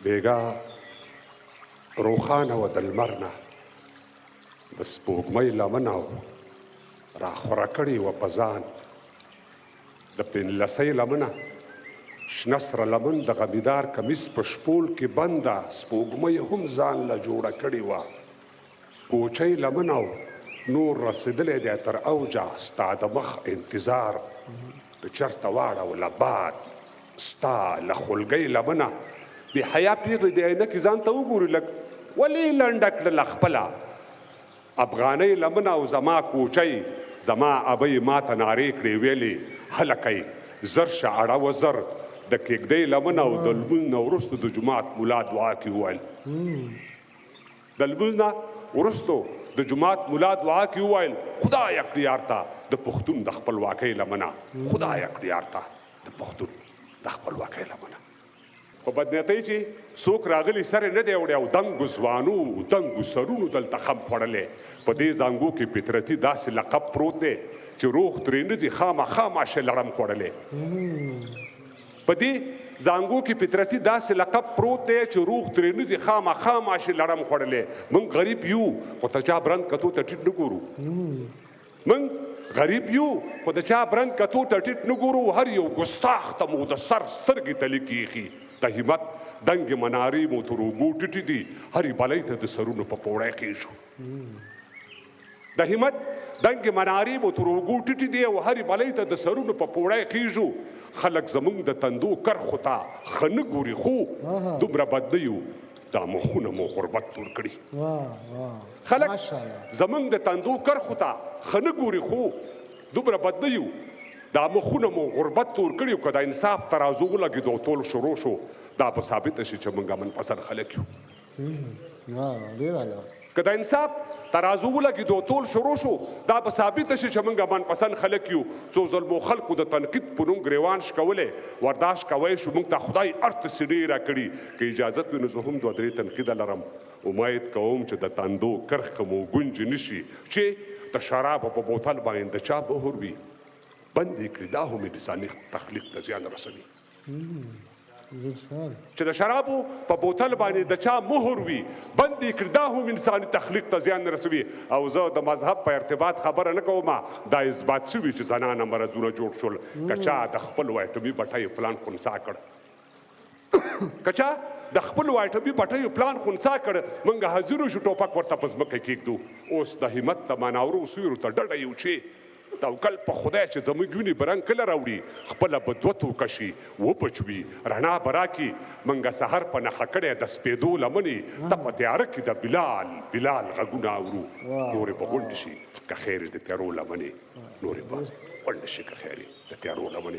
بیګا روښانه وه د لمر نه د سپوږمۍ لمنه راخوره کړې وه په ځان د پنلسۍ لمنه شنه سره لمن د غمیدار کمیس په شپول کې بنده سپوږمۍ هم ځان له جوړه کړې وه کوچۍ لمنه نور رسېدلی دی تر اوجه ستا د مخ انتظار که چېرته واړوله باد ستا له خولګۍ لمنه بې حیا پیغلې د عینکې ځان ته وګوري لږ ولې لنډه کړله خپله افغانۍ لمنه او زما کوچۍ زما ابۍ ماته نارې کړې ویلې هلکی زر شه اړوه زر د کېږدۍ لمنه او د لمونځ نه وروستو د جومات ملا دعا کې وویل د لمونځ نه وروستو د جومات ملا دعا کې وویل خدایه کړي یار ته د پښتون د خپلواکۍ لمنه خدایه کړي یار ته د پښتون د خپلواکۍ لمنه په بدنیتۍ چې څوک راغلی سر یې نه دی وړی او دنګو ځوانو دنګو سرونو دلته خم خوړلی په دې زانګو کې فطرتي داسې لقب پروت دی چې روغ ترې نه ځي خامخا ماشه لړم خوړلی په دې زانګو کې فطرتي داسې لقب پروت دی چې روغ ترې نه ځي خامخا ماشه لړم خوړلی موږ غریب یو خو د چا برند کتو ته ټیټ نه ګورو موږ غریب یو خو د چا برند کتو ته ټیټ نه ګورو هر یو ګستاخ ته مو د سر سترګې تلې کېښي د همت دنګې منارې مو تر اوږو ټیټې دي هرې بلۍ ته د سرونو په پوړی خېږو د همت دنګې منارې مو تر اوږو ټیټې دي او هرې بلۍ ته د سرونو په پوړی خېږو خلک زموږ د تندو کرښو ته ښه نه ګوري خو دومره بد نه یو دا مخونه مو غربت تور کړي خلک زموږ د تندو کرښو ته ښه نه ګوري خو دومره بد نه یو دا مخونه مو غربت تور کړي که د انصاف ترازو ولګېدو ټول شروع شو دا به ثابته شي چې موږ امن پسند خلک یو که د انصاف ترازو ولګېدو ټول شروع شو دا به ثابته شي چې موږ امن پسند خلک یو څو ظلمو خلکو د تنقید په نوم ګریوان شکولی ورداشت کوی شو موږ ته خدای ارت سینې راکړي که اجازت وي نو زه هم دوه درې تنقیده لرم امید کوم چې د تندو کرښه مو ګونجې نه شي چې د شرابو په بوتل باندې د چا مهر وي بند یې کړي دا هم انساني تخلیق ته زیان رسوي چې د شرابو په بوتل باندې د چا مهر وي بند یې کړي دا هم انساني تخلیق ته زیان رسوي او زه د مذهب په ارتباط خبره نه کوم دا اثبات شوي چې زنانه مرضونه جوړ شول که چا د خپل وایټمي بټۍ پلان خنثی کړ که چا د خپل وایټمي بټۍ پلان خنثی کړ موږ حاضرو شو ټوپک ورته په ځمکه کېږدو اوس د همت د مناورو سیورو ته ډډه یو چې توکل په خدای چې زموږ وینې به رنګ کله راوړي خپله به دوه توکه شي وبچوي رڼا به راکړي موږ سحر په نښه کړی د سپېدو لمنې ته په تیاره کې د بلال غږونه اورو نورې به غونډې شي که خیر د تیارو لمنې نورې به غونډې شي که خیر د تیارو لمنې